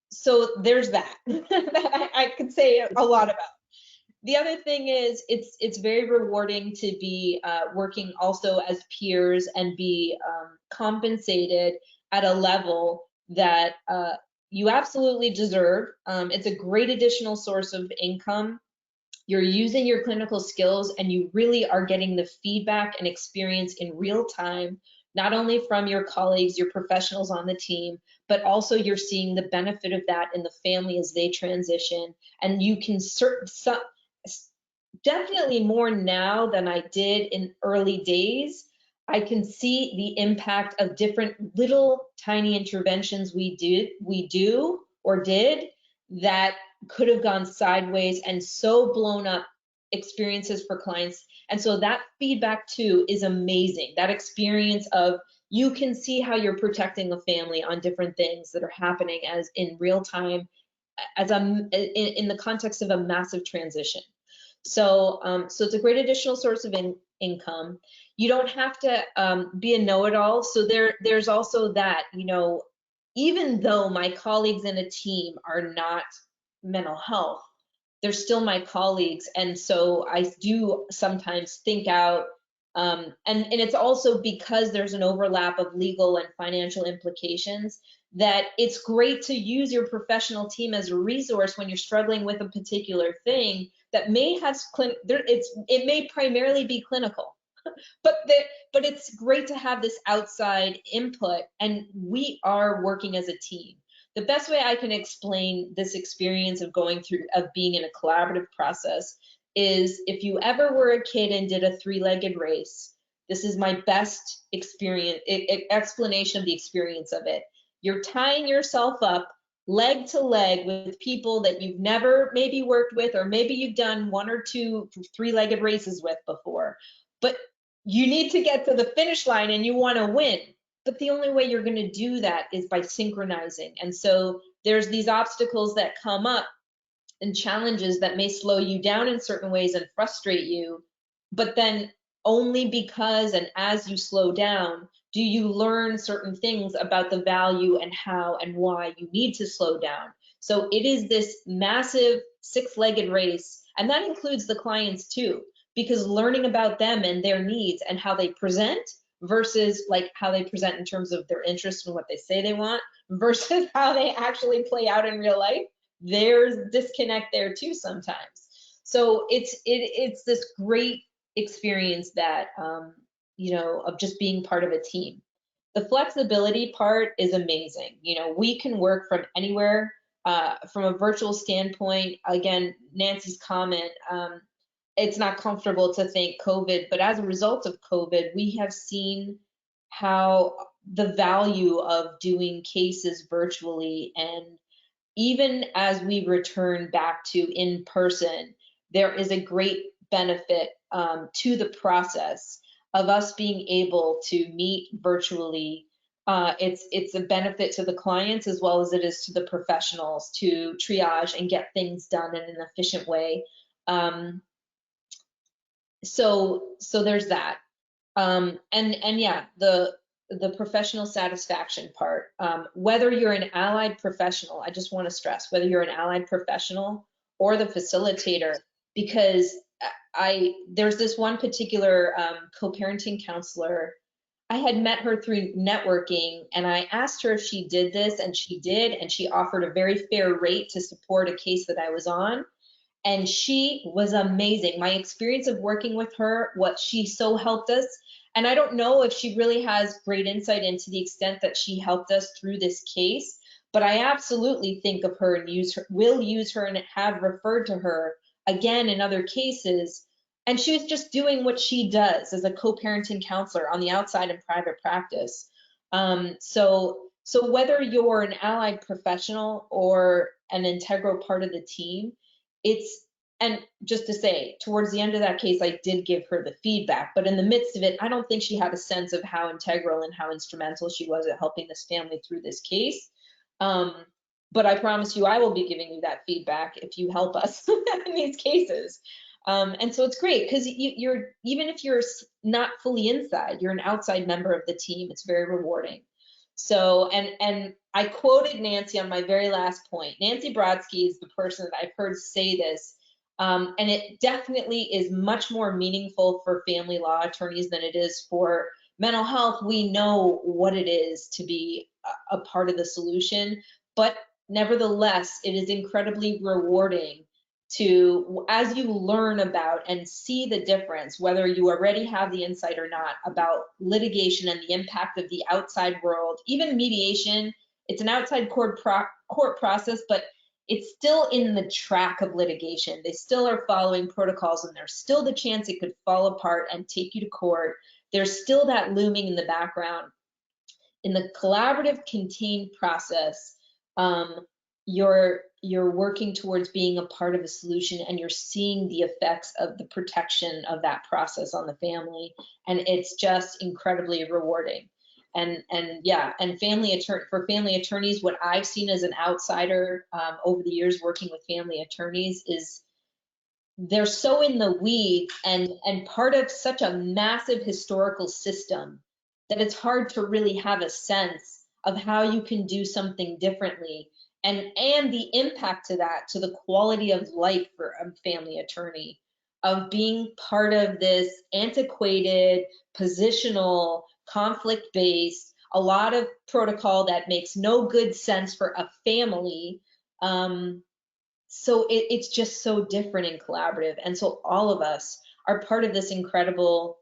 so there's that that I could say a lot about. The other thing is it's very rewarding to be working also as peers and be compensated at a level that you absolutely deserve. It's a great additional source of income. you're using your clinical skills, and you really are getting the feedback and experience in real time, not only from your colleagues, your professionals on the team, but also you're seeing the benefit of that in the family as they transition. And you can definitely more now than I did in early days. I can see the impact of different little tiny interventions we do or did that could have gone sideways and so blown up experiences for clients. And so that feedback too is amazing. That experience of you can see how you're protecting a family on different things that are happening as in real time as in the context of a massive transition. So, so it's a great additional source of income. You don't have to be a know-it-all. So there's also that, you know, even though my colleagues in a team are not mental health, they're still my colleagues. And so I do sometimes think out, and it's also because there's an overlap of legal and financial implications, that it's great to use your professional team as a resource when you're struggling with a particular thing that may have it may primarily be clinical, but it's great to have this outside input, and we are working as a team. The best way I can explain this experience of being in a collaborative process is, if you ever were a kid and did a three-legged race, this is my best explanation of the experience of it. You're tying yourself up leg to leg with people that you've never maybe worked with, or maybe you've done one or two three-legged races with before, but you need to get to the finish line and you want to win. But the only way you're going to do that is by synchronizing. And so there's these obstacles that come up and challenges that may slow you down in certain ways and frustrate you, but then only because and as you slow down do you learn certain things about the value and how and why you need to slow down. So it is this massive six-legged race, and that includes the clients too, because learning about them and their needs and how they present versus like how they present in terms of their interests and what they say they want versus how they actually play out in real life, there's disconnect there too sometimes. So it's this great experience that you know, of just being part of a team. The flexibility part is amazing. You know, we can work from anywhere, from a virtual standpoint. Again, Nancy's comment, it's not comfortable to think COVID, but as a result of COVID, we have seen how the value of doing cases virtually, and even as we return back to in person, there is a great benefit to the process of us being able to meet virtually. It's a benefit to the clients as well as it is to the professionals to triage and get things done in an efficient way. So there's that. And yeah, the professional satisfaction part, whether you're an allied professional, I just want to stress, whether you're an allied professional or the facilitator, because there's this one particular co-parenting counselor. I had met her through networking, and I asked her if she did this, and she did, and she offered a very fair rate to support a case that I was on. And she was amazing. My experience of working with her, what she so helped us, and I don't know if she really has great insight into the extent that she helped us through this case, but I absolutely think of her and will use her and have referred to her again in other cases. And she was just doing what she does as a co-parenting counselor on the outside in private practice. So whether you're an allied professional or an integral part of the team, and just to say, towards the end of that case, I did give her the feedback, but in the midst of it, I don't think she had a sense of how integral and how instrumental she was at helping this family through this case. But I promise you, I will be giving you that feedback if you help us in these cases. And so it's great because you're, even if you're not fully inside, you're an outside member of the team. It's very rewarding. So, and I quoted Nancy on my very last point. Nancy Brodsky is the person that I've heard say this, and it definitely is much more meaningful for family law attorneys than it is for mental health. We know what it is to be a part of the solution, but nevertheless, it is incredibly rewarding to, as you learn about and see the difference, whether you already have the insight or not, about litigation and the impact of the outside world, even mediation, it's an outside court process, but it's still in the track of litigation. They still are following protocols, and there's still the chance it could fall apart and take you to court. There's still that looming in the background. In the collaborative contained process, you're working towards being a part of a solution, and you're seeing the effects of the protection of that process on the family, and it's just incredibly rewarding. And yeah, and for family attorneys, what I've seen as an outsider over the years working with family attorneys is they're so in the weeds and part of such a massive historical system that it's hard to really have a sense of how you can do something differently, and the impact to that, to the quality of life for a family attorney, of being part of this antiquated, positional, conflict-based, a lot of protocol that makes no good sense for a family. So it's just so different in collaborative. And so all of us are part of this incredible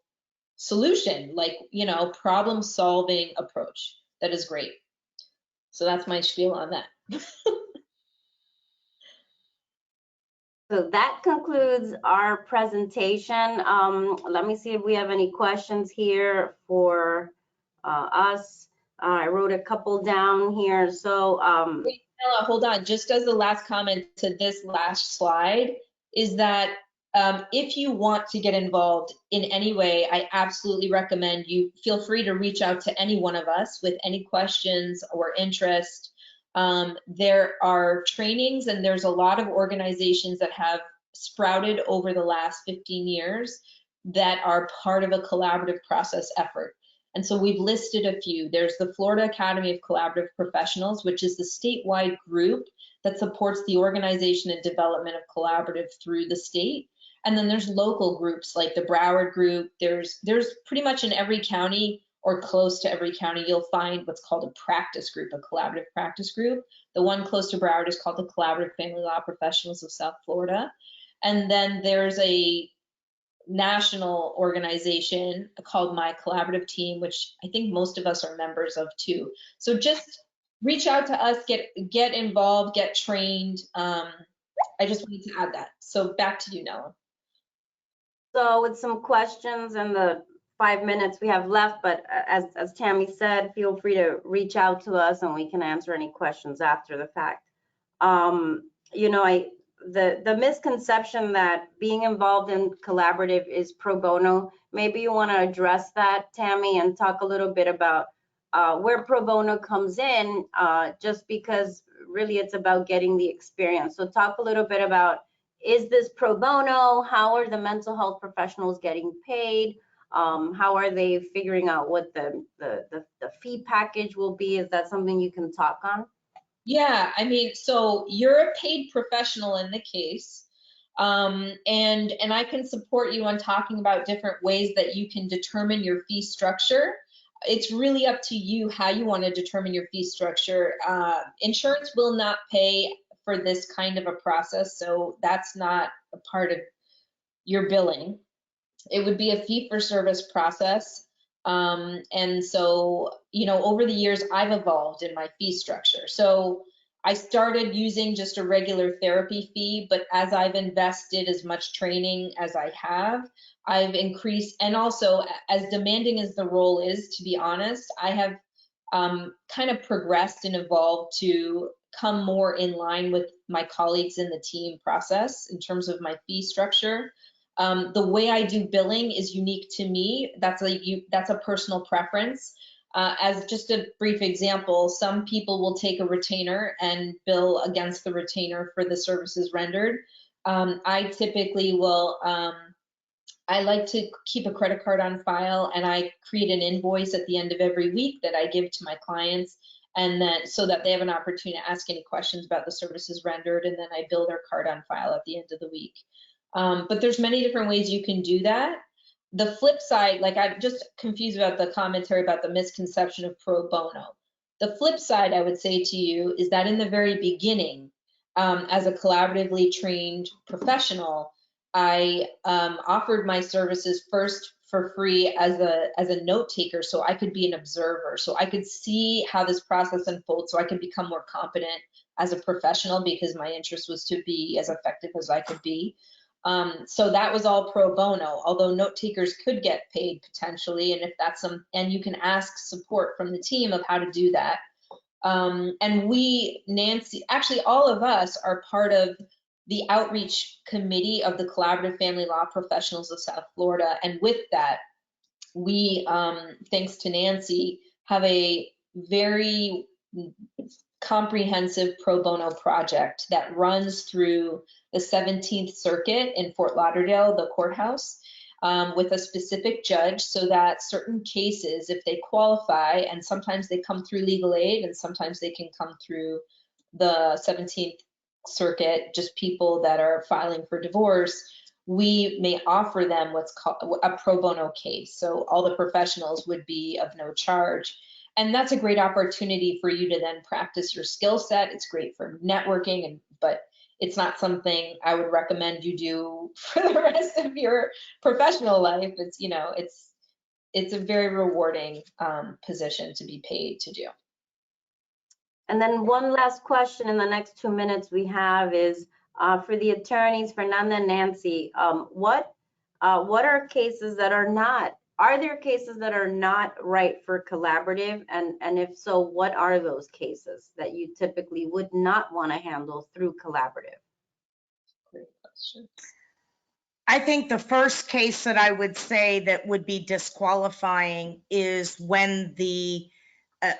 solution, like, you know, problem solving approach. That is great. So that's my spiel on that.
So that concludes our presentation. Let me see if we have any questions here for us. I wrote a couple down here. So
Wait, Ella, hold on. Just as the last comment to this last slide is that if you want to get involved in any way, I absolutely recommend you feel free to reach out to any one of us with any questions or interest. There are trainings, and there's a lot of organizations that have sprouted over the last 15 years that are part of a collaborative process effort. And so we've listed a few. There's the Florida Academy of Collaborative Professionals, which is the statewide group that supports the organization and development of collaborative through the state. And then there's local groups like the Broward Group. There's pretty much in every county, or close to every county, you'll find what's called a practice group, a collaborative practice group. The one close to Broward is called the Collaborative Family Law Professionals of South Florida. And then there's a national organization called My Collaborative Team, which I think most of us are members of too. So just reach out to us, get involved, get trained. I just wanted to add that. So back to you, Nella.
So with some questions in the 5 minutes we have left, but as Tammy said, feel free to reach out to us and we can answer any questions after the fact. You know, the misconception that being involved in collaborative is pro bono, maybe you want to address that, Tammy, and talk a little bit about where pro bono comes in, just because really it's about getting the experience. So talk a little bit about, is this pro bono? How are the mental health professionals getting paid? How are they figuring out what the fee package will be? Is that something you can talk on?
Yeah, I mean, so you're a paid professional in the case, and I can support you on talking about different ways that you can determine your fee structure. It's really up to you how you want to determine your fee structure. Insurance will not pay for this kind of a process, so that's not a part of your billing. It would be a fee-for-service process. And so, you know, over the years, I've evolved in my fee structure. So I started using just a regular therapy fee, but as I've invested as much training as I have, I've increased. And also, as demanding as the role is, to be honest, I have kind of progressed and evolved to come more in line with my colleagues in the team process in terms of my fee structure. The way I do billing is unique to me. That's a personal preference. As just a brief example, some people will take a retainer and bill against the retainer for the services rendered. I typically will, I like to keep a credit card on file, and I create an invoice at the end of every week that I give to my clients, and then so that they have an opportunity to ask any questions about the services rendered, and then I bill their card on file at the end of the week. But there's many different ways you can do that. The flip side, like I'm just confused about the commentary about the misconception of pro bono. The flip side, I would say to you, is that in the very beginning, as a collaboratively trained professional, I offered my services first for free as a note taker, so I could be an observer, so I could see how this process unfolds, so I could become more competent as a professional, because my interest was to be as effective as I could be. So that was all pro bono, although note takers could get paid potentially, and if that's and you can ask support from the team of how to do that. And we, Nancy, actually all of us are part of the outreach committee of the Collaborative Family Law Professionals of South Florida. And with that, we, thanks to Nancy, have a very comprehensive pro bono project that runs through the 17th Circuit in Fort Lauderdale, the courthouse, with a specific judge, so that certain cases, if they qualify, and sometimes they come through legal aid and sometimes they can come through the 17th Circuit, just people that are filing for divorce, we may offer them what's called a pro bono case. So all the professionals would be of no charge. And that's a great opportunity for you to then practice your skill set. It's great for networking, but it's not something I would recommend you do for the rest of your professional life. It's, you know, it's a very rewarding position to be paid to do.
And then one last question in the next 2 minutes we have is for the attorneys, Fernanda and Nancy, what are cases that are there cases that are not right for collaborative? And if so, what are those cases that you typically would not want to handle through collaborative?
Great question.
I think the first case that I would say that would be disqualifying is when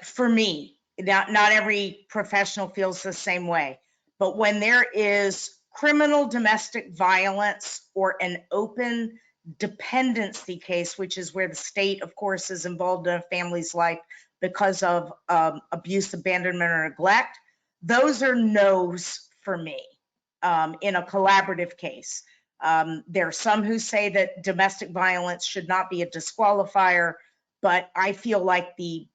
for me, not every professional feels the same way, but when there is criminal domestic violence or an open dependency case, which is where the state, of course, is involved in a family's life because of abuse, abandonment, or neglect, those are no's for me in a collaborative case. There are some who say that domestic violence should not be a disqualifier, but I feel like the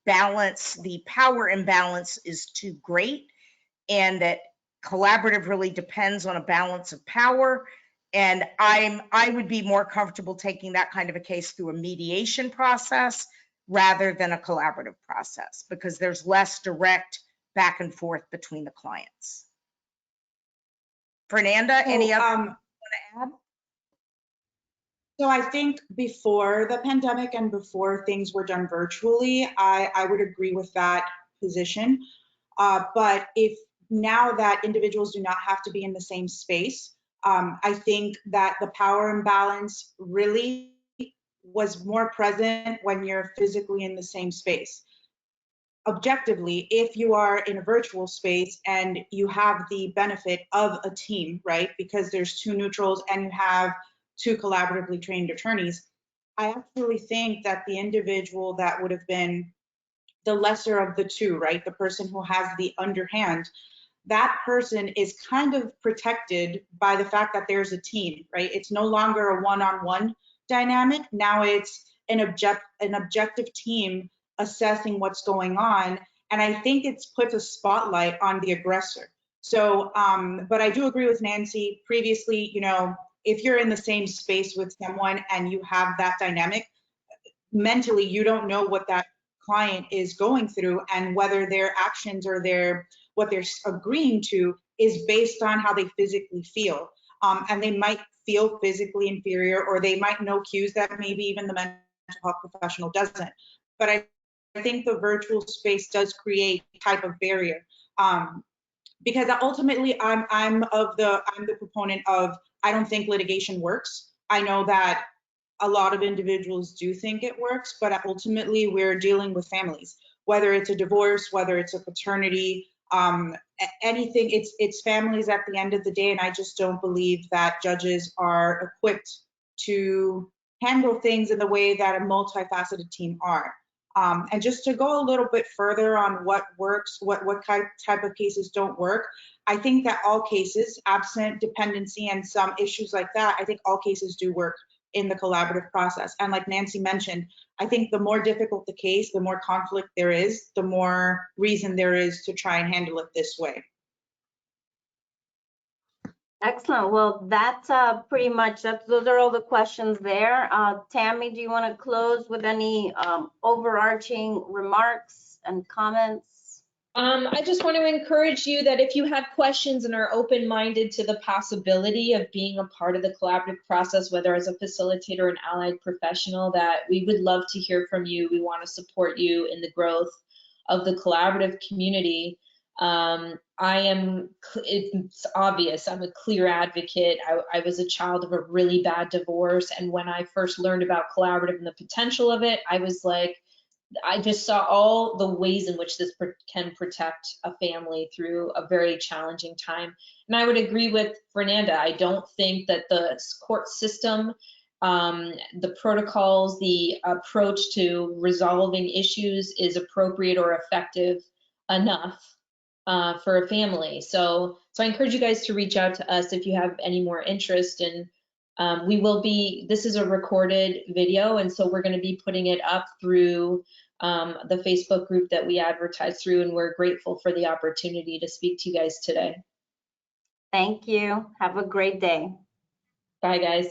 power imbalance is too great, and that collaborative really depends on a balance of power. And I would be more comfortable taking that kind of a case through a mediation process rather than a collaborative process, because there's less direct back and forth between the clients. Fernanda, any other you want to add?
So I think before the pandemic and before things were done virtually, I would agree with that position. But if now that individuals do not have to be in the same space, I think that the power imbalance really was more present when you're physically in the same space. Objectively, if you are in a virtual space and you have the benefit of a team, right? Because there's two neutrals and you have two collaboratively trained attorneys, I actually think that the individual that would have been the lesser of the two, right? The person who has the underhand, that person is kind of protected by the fact that there's a team, right? It's no longer a one-on-one dynamic. Now it's an objective team assessing what's going on. And I think it's put a spotlight on the aggressor. So, but I do agree with Nancy previously, you know, if you're in the same space with someone and you have that dynamic, mentally, you don't know what that client is going through and whether their actions or what they're agreeing to is based on how they physically feel. And they might feel physically inferior, or they might know cues that maybe even the mental health professional doesn't. But I think the virtual space does create a type of barrier. Because ultimately I'm the proponent of, I don't think litigation works. I know that a lot of individuals do think it works, but ultimately we're dealing with families, whether it's a divorce, whether it's a paternity, anything, it's families at the end of the day. And I just don't believe that judges are equipped to handle things in the way that a multifaceted team are. And just to go a little bit further on what works, what type of cases don't work, I think that all cases, absent dependency and some issues like that, I think all cases do work in the collaborative process. And like Nancy mentioned, I think the more difficult the case, the more conflict there is, the more reason there is to try and handle it this way.
Excellent. Well, that's pretty much, those are all the questions there. Tammy, do you want to close with any overarching remarks and comments?
I just want to encourage you that if you have questions and are open-minded to the possibility of being a part of the collaborative process, whether as a facilitator or an allied professional, that we would love to hear from you. We want to support you in the growth of the collaborative community. It's obvious, I'm a clear advocate. I was a child of a really bad divorce, and when I first learned about collaborative and the potential of it, I was like, I just saw all the ways in which this can protect a family through a very challenging time. And I would agree with Fernanda. I don't think that the court system, the protocols, the approach to resolving issues is appropriate or effective enough for a family. So I encourage you guys to reach out to us if you have any more interest. And this is a recorded video, and so we're going to be putting it up through the Facebook group that we advertise through, and we're grateful for the opportunity to speak to you guys today.
Thank you. Have a great day.
Bye, guys.